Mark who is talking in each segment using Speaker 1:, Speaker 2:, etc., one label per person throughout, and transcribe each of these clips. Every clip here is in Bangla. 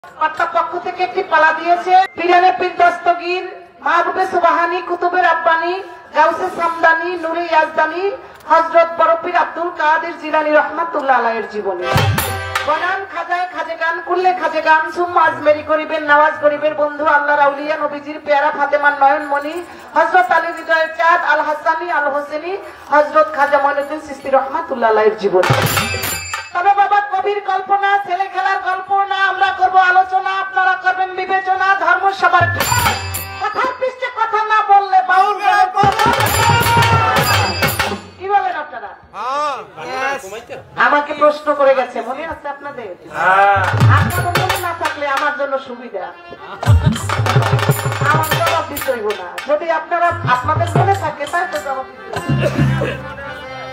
Speaker 1: পক্ষ থেকে একটি পালা দিয়েছে পিরানে পীর দস্তগীর মাহবুবে সুবহানী কুতুবে রাব্বানী গাউসে সামদানি নূরে ইয়াজদানি হযরত বড় পীর আব্দুল কাদের জিলানী রাহমাতুল্লাহ আলাইহির জীবনী। বনান খাজায় খাজেগান কুল্লে খাজেগান সুম্মা আজমেরি করিবেন নওয়াজ গরিবের বন্ধু আল্লাহর আউলিয়া নবীজির পেয়ারা ফাতেমার নয়নমণি হযরত আলী হৃদয়ের চাঁদ আল হাসানি আল হোসেনি হযরত খাজা মঈনুদ্দিন চিশতি রাহমাতুল্লাহ আলাইহির জীবনী। তবে বাবা কবির কল্পনা ছেলে খেলার গল্প না, আমরা করব আলোচনা, আপনারা করবেন বিবেচনা। ধর্ম সবার কথার পৃষ্ঠে কথা না বললে বাউল কি বলেন আপনারা? আমাকে প্রশ্ন করে গেছে, মনে আছে আপনাদের? আপনাদের মনে না থাকলে আমার জন্য সুবিধা, আমার জবাব দিতে হইব না। যদি আপনারা আপনাদের মনে থাকে তাই তো জবাব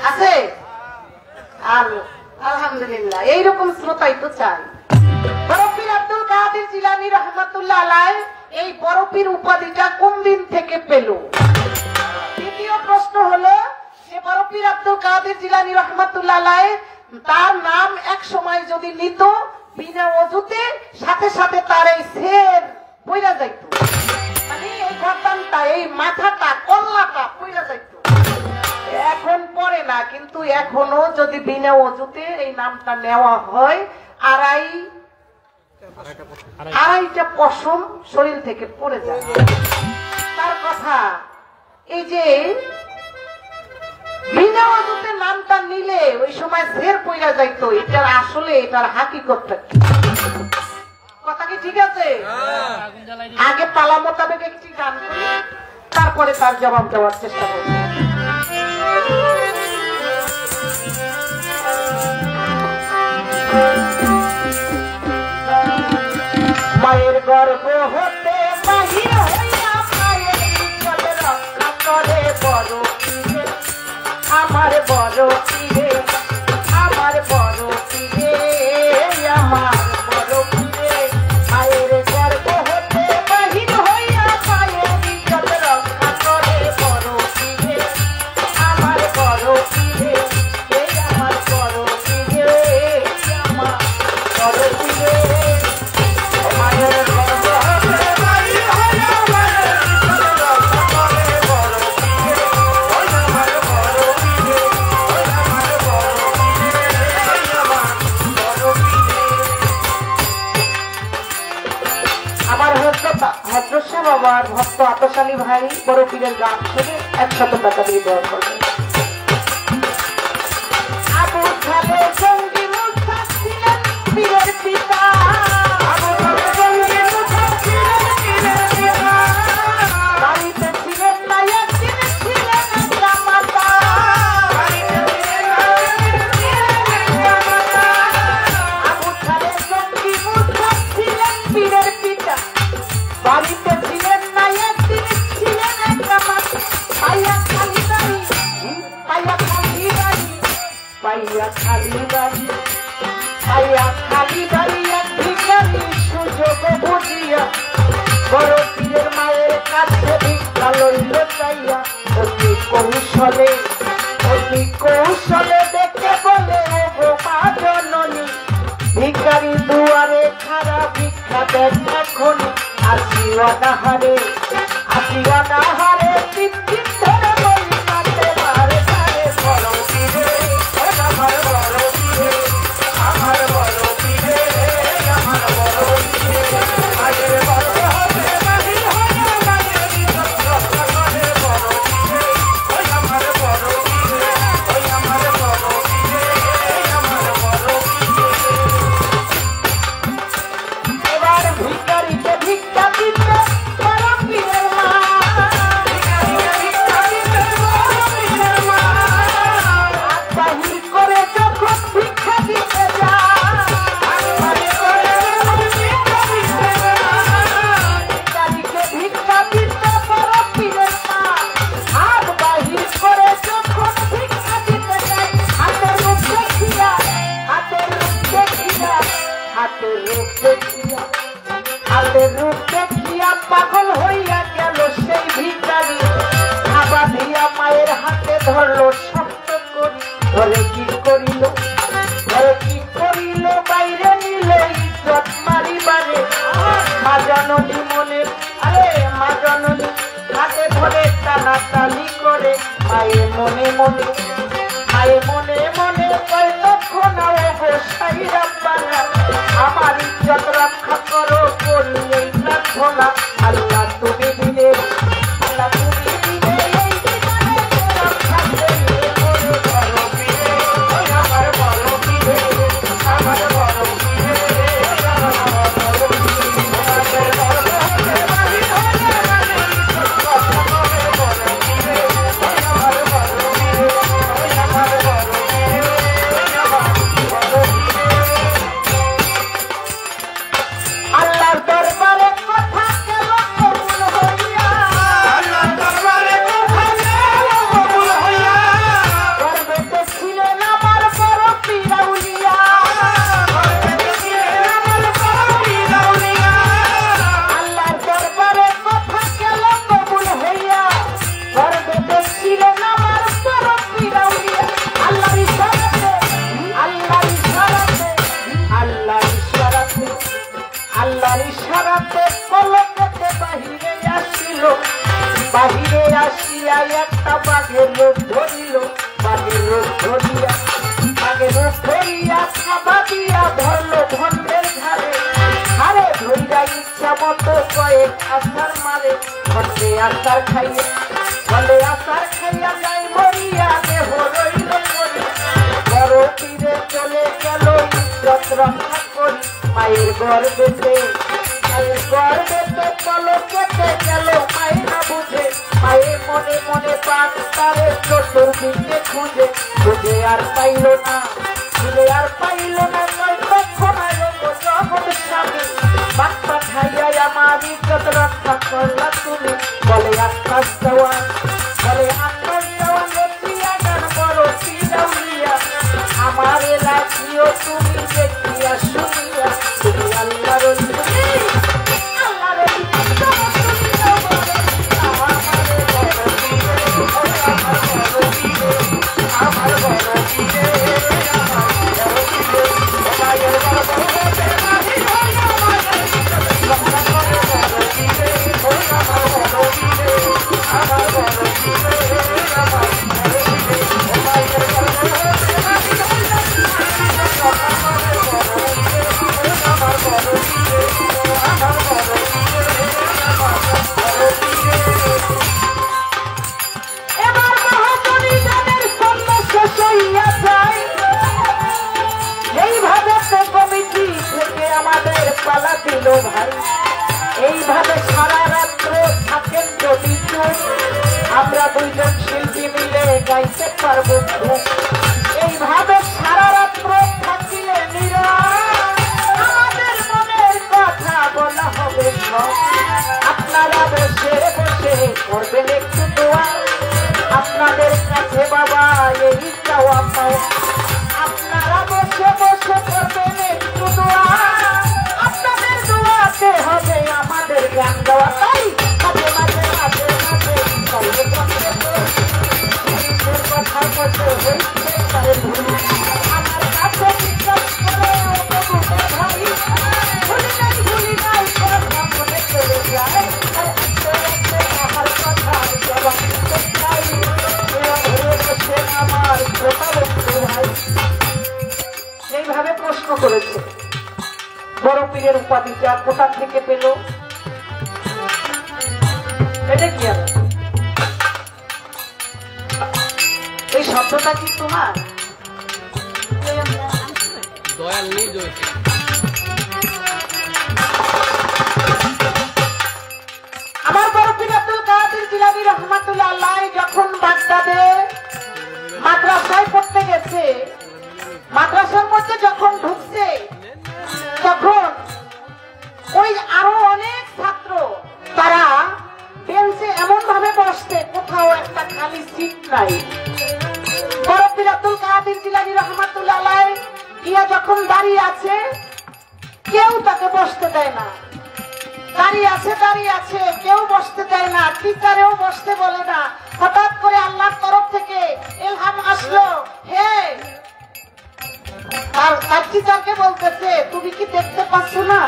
Speaker 1: আছে। আর আলহামদুলিল্লাহ এইরকম শ্রোতাই তো চাই। বড় পীর আব্দুল কাদের জিলানী রাহমাতুল্লাহ আলাইহি এই বড় পীর উপাধিটা কোন দিন থেকে পেল? দ্বিতীয় প্রশ্ন হলো যে বড় পীর আব্দুল কাদের জিলানী রাহমাতুল্লাহ আলাইহি তার নাম এক সময় যদি নিত বিনা ওযুতে সাথে সাথে তার এই সের পয়রা যাইত, মানে এই গর্দানটা এই মাথাটা কল্লাটা পয়রা যাইত। এখন পরে না, কিন্তু এখনো যদি বিনা ওযুতে এই নামটা নেওয়া হয় আড়াইটা পশম শরীর থেকে পড়ে যায়। তার কথা এই যে বিনা ওযুতে নামটা নিলে ওই সময় ঝের পয়রা যাইতো, এটার আসলে এটার হাকিকতটা কি? কথা কি ঠিক আছে? আগে পালা মোতাবেক একটি গান করি, তারপরে তার জবাব দেওয়ার চেষ্টা করব। মায়ের গর্ভ হতে বাহির হইয়া মায়ের ইজ্জত রক্ষা করে বড় পীরে, আমার বড় পীরে, আমার বড় পীরে, আমার বড় পীরে। মায়ের গর্ভ হতে বাহির হইয়া মায়ের ইজ্জত রক্ষা করে বড় পীরে, আমার বড় পীরে, আমার বড় পীরে, আমার বড় পীরে। আমার ভক্ত আতশালী ভাই বড় পীরের গান শুনে 100 টাকা দিয়ে দেওয়া করবে। আবু খালে জঙ্গি মুসা ছিলেন পীরের পিতা, আবু খালে জঙ্গি মুসা ছিলেন পীরের পিতা, বাড়িতে ছিলেন না একদিন ছিলেন একটা মাতা, আবু খালে জঙ্গি মুসা ছিলেন পীরের পিতা, বাড়িতে ছিলেন না একদিন ছিলেন একটা মাতা। পাইয়া খালি বাড়ি, পাইয়া খালি বাড়ি, পাইয়া খালি বাড়ি, পাইয়া খালি বাড়ি, এক ভিখারি সুযোগ বুঝিয়া বড় পীরের মায়ের কাছে ভিক্ষা লইল চাইয়া। অতি কৌশলে, অতি কৌশলে দেখে বলে গো মা জননী, ভিখারি দুয়ারে খারা ভিক্ষা দেন এখনই। আসি অনাহারে, আসি অনাহারে, তিন দিন ধরে বই কাটে মারে মারে। বড় পীরে, আমার বড় পীরে, আমার বড় পীরে, আমার বড় পীরে। মায়ের বড় হবে বাহির হয়ে মায়ের ইজ্জত রক্ষা করে বড় পীরে, ওই আমার বড় পীরে, ওই আমার বড় পীরে, আমার বড় পীরে। এবার ভিখারিকে ভিক্ষা দিতে বড় পীরের মা, ভিখারিকে ভিক্ষা দিতে জননী মনে আরে মা জননী হাতে ধরে টানাটানি করে মায়ে মনে মনে কতক্ষণ অবসাই রাব্বানা আমার ইজ্জত রক্ষা করো করি এই প্রার্থনা আল্লাহ তুমি দিলে আল্লাহ তুমি দিলে এই জীবনে রক্ষা করে বড় পীরে আমার বড় পীরে আমার বড় পীরে বাহিরে আসিয়া একটা বাঘের রূপ ধরিল বাঘের রূপ ধরিয়া খাবা দিয়া ধরলো ধন্যের ঘাড়ে আরে ধরিয়া ইচ্ছা মতো কয়েক আসার মারে ধন্যে আসার খাইয়া যাই মরিয়া দেহ রইল মরে বড় পীরে চলে গেল ইজ্জত রক্ষা করি মায়ের গর্বেতে পলকেতে গেল মায়ে না বুঝে মায়ে মনে মনে পাক তারে চতুর্দিকে খুঁজে আর পাইল না জগৎ স্বামী বাক পাঠাইয়া আমার ইজ্জত রক্ষা করলা তুমি বলে আকাশ দেওয়ান রচিয়া গান বড় পিরাউলিয়া আমার এলাকিও তুমি দেখিয়া শুনিয়া তুমি আল্লাহর এইভাবে সারা রাত্র থাকেন যদি আমরা দুইজন শিল্পী মিলে গাইতে পারবো এইভাবে সারা রাত্র থাকিলে আমাদের মনের কথা বলা হবে আপনারা বসে করবেন একটু দোয়া আপনাদের কাছে বাবা এই চাওয়া পাওয়া আপনারা বসে করবেন একটু দোয়া হবে আমাদের গান গাওয়া তাই মাঝে মাঝে কথা বলতে হয়েছে তাদের ভুলি আমার কাছে বিশ্বাস করে ভাই ভুলি নাই কথা মনে চলে যায় আমার কথা আমার ভাই এইভাবে প্রশ্ন করেছে বড় পীরের উপাধি যা কোথা থেকে পেল এটা কি এই শব্দটা কি তোমার আমার বড় পীর আব্দুল কাদের জিলানী রহমাতুল্লাহ আলাইহি যখন বাগদাদে মাদ্রাসায় পড়তে গেছে মাদ্রাসার মধ্যে যখন ঢুকছে তখন ওই আরো অনেক ছাত্র তারা বেঞ্চে এমন ভাবে বসতে কোথাও একটা খালি সিট নাই বড় পীর আব্দুল কাদের জিলানী রহমাতুল্লাহ আলাইহি গিয়া যখন দাঁড়িয়ে আছে কেউ তাকে বসতে দেয় না দাঁড়িয়ে আছে কেউ বসতে দেয় না টিচারেও বসতে বলে না হঠাৎ করে আল্লাহর তরফ থেকে ইলহাম আসলো হে তার টিচারকে বলতেছে তুমি কি দেখতে পাচ্ছ না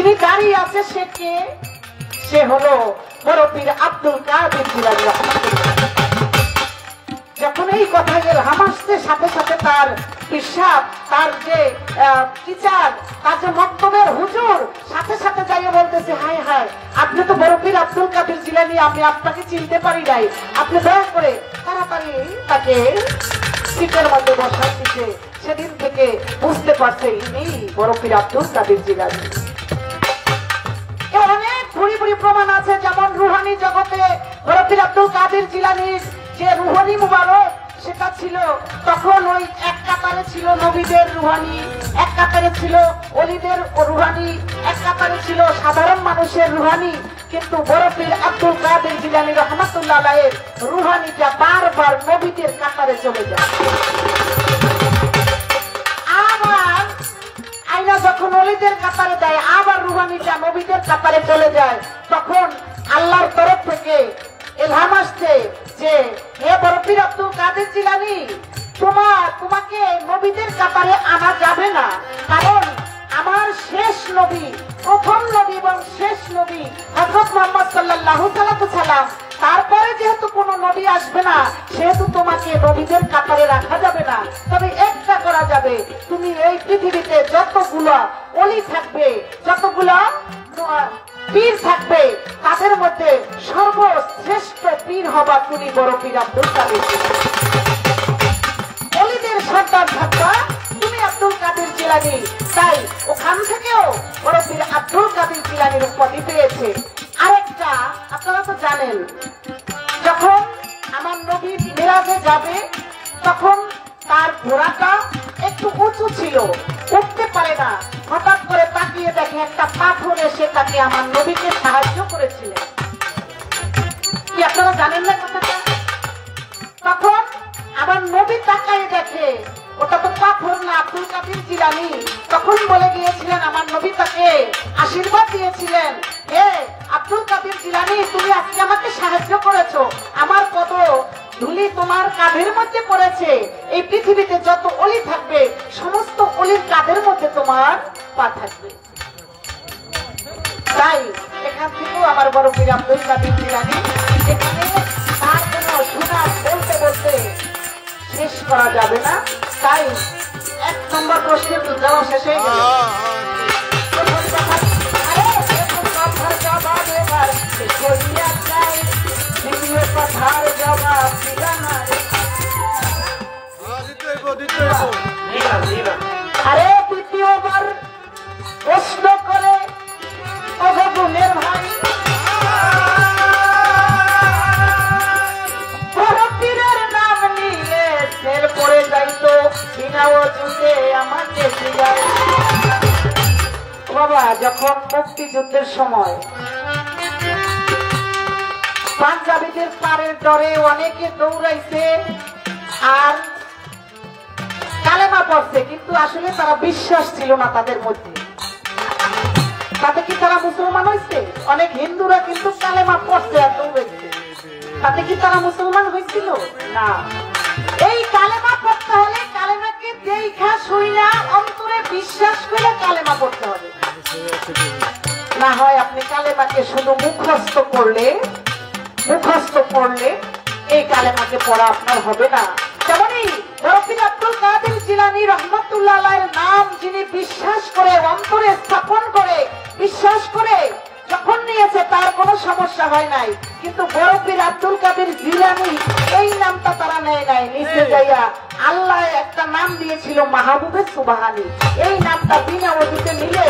Speaker 1: যিনি দাঁড়িয়ে আছে সে কে? সে হলো বড় পীর আব্দুল কাদের জিলানী রাহমাতুল্লাহ। যখন এই কথা এলহাম আসছে সাথে সাথে তার ইরশাদ, তার যে টিচার, তার যে মক্তবের হুজুর সাথে সাথে যাইয়ে বলতেছে, হায় হায়, আপনি তো বড় পীর আব্দুল কাদের জিলানী, আমি আপনাকে চিনতে পারি নাই, আপনি দয়া করে তাড়াতাড়ি তাকে সিটের মধ্যে বসার দিতে। সেদিন থেকে বুঝতে পারছে ইনি বড় পীর আব্দুল কাদের জিলানী। অনেক ভুরি ভুরি প্রমাণ আছে, যেমন রুহানি জগতে বড় পীর আব্দুল কাদের জিলানীর যে রুহানি মুবারক সেটা ছিল, তখন ওই এক কাতারে ছিল নবীদের রুহানি, এক কাতারে ছিল অলিদের রুহানি, এক কাতারে ছিল সাধারণ মানুষের রুহানি। কিন্তু বড় পীর আব্দুল কাদের জিলানী রাহমাতুল্লাহ আলাইহির রুহানিটা বারবার নবীদের কাতারে চলে যায়। আবার আইনা যখন অলিদের কাতারে দেয়, আবার রুহানিটা নবীদের কাতারে চলে যায়। তখন আল্লাহর তরফ থেকে এলহাম আসছে যে, হে বড় পীর আব্দুল কাদের জিলানী, তোমাকে নবীদের কাতারে আনা যাবে না, কারণ আমার শেষ নবী, প্রথম নবী এবং শেষ নবী হযরত মুহাম্মদ সাল্লাল্লাহু আলাইহি ওয়াসাল্লাম, তারপরে যেহেতু কোন নবী আসবে না, সেহেতু তোমাকে নবীদের কাতারে রাখা যাবে না। তবে একটা করা যাবে, তুমি এই পৃথিবীতে যতগুলো ওলি থাকবে, যতগুলো পীর থাকবে, তাদের মধ্যে সর্বশ্রেষ্ঠ পীর হবা তুমি বড় পীর আব্দুল কাদের জিলানী। অলিদের সর্দার থাকবা তুমি আব্দুল কাদের জিলানী। তাই ওখান থেকেও বড় পীর আব্দুল কাদের জিলানীর উপাধি পেয়েছে। আরেকটা আপনারা তো জানেন, যখন আমার নবী মিরাজে যাবে তখন তার ঘোড়াটা একটু উঁচু ছিল, উঠতে পারে না। হঠাৎ করে তাকিয়ে দেখে একটা পাথর এসে তাকে আমার নবীকে সাহায্য করেছিলেন। কি আপনারা জানেন না কথাটা? তখন আমার নবী তাকায় দেখে ওটা তো পাথর না, আব্দুল কাদের জিলানী। তখন বলে গিয়েছিলেন, আমার নবী তাকে আশীর্বাদ দিয়েছিলেন, হে আব্দুল কাদের জিলানী, তুমি আজকে আমাকে সাহায্য করেছো, আমার কত ধুলি তোমার কাঁধের মধ্যে পড়েছে। এই পৃথিবীতে যত অলি থাকবে সমস্ত অলির কাঁধের মধ্যে তোমার পা থাকবে। তাই এখান থেকেও আমার বড় পীর আব্দুল কাদের জিলানী, এখানে তার কোন সুনাম বলতে বলতে শেষ করা যাবে না। তাই এক নম্বর প্রশ্নের উত্তর শেষ হয়ে গেল। আরে দ্বিতীয়বার প্রশ্ন করে অবগুণের ভাই, বড় পীরের নাম নিয়ে ফের পড়ে যাইতো বিনা ওযুতে আমাকে জিগায়। বাবা, যখন মুক্তিযুদ্ধের সময় পাঞ্জাবিদের পারের ডরে অনেকে দৌড়াইছে আর কালেমা পড়ছে, কিন্তু আসলে তারা বিশ্বাস ছিল না তাদের মধ্যে। তাতে কি তারা মুসলমান হয়েছে? অনেক হিন্দুরা কিন্তু কালেমা পড়ছে আর দৌড়াইছে, তাতে কি তারা মুসলমান হয়েছিল? না। এই কালেমা পড়তে হলে কালেমাকে দেখা শুইনা অন্তরে বিশ্বাস করে কালেমা পড়তে হবে। না হয় আপনি কালেমাকে শুধু মুখস্থ করলে এই কালেমাকে পড়া আপনার হবে না। তেমনি বড় পীর আব্দুল কাদের জিলানী রাহমাতুল্লাহ আলাইহির নাম যিনি বিশ্বাস করে, অন্তরে স্থাপন করে, বিশ্বাস করে যখন নিয়েছে তার কোনো সমস্যা হয় নাই। কিন্তু বড় পীর আব্দুল কাদের জিলানী এই নামটা তারা নেয় নাই, নিচে যাইয়া আল্লাহ একটা নাম দিয়েছিল মাহবুবে সুবহানী। এই নামটা বিনা ওযুতে নিলে,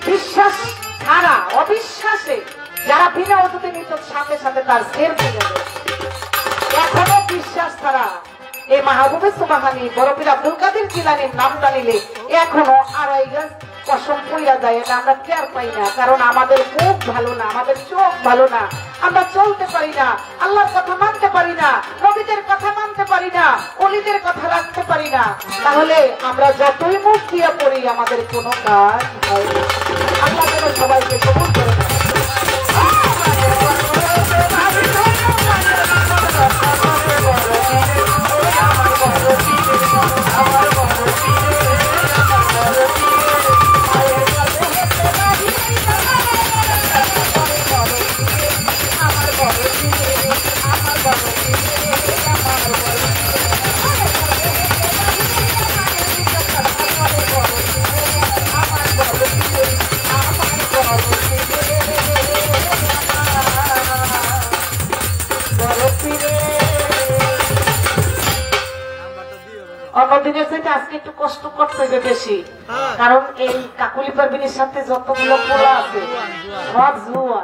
Speaker 1: বিশ্বাস ছাড়া অবিশ্বাসে যারা বিনা ওযুতে নিত সাথে সাথে তার শের হয়ে যাবে। এখনো বিশ্বাস ছাড়া এই মাহবুবে সুবহানী বড় পীর আব্দুল কাদের জিলানীর নামটা নিলে এখনো আড়াই গাছ কসম পইরা যায়। এটা আমরা টের পাই না, কারণ আমাদের মুখ ভালো না, আমাদের চোখ ভালো না, আমরা চলতে পারি না, আল্লাহর কথা মানতে পারি না, নবীদের কথা মানতে পারি না, ওলিদের কথা রাখতে পারি না। তাহলে আমরা যতই মুখ দিয়া পড়ি আমাদের কোনো কাজ হয় না। আল্লাহ যেন সবাইকে কবুল করে। আমার দিনের চাইতে আজকে একটু কষ্ট করতে হবে বেশি, কারণ এই কাকুলি পারবিনের সাথে যতগুলো পোলা আছে সব জুয়া।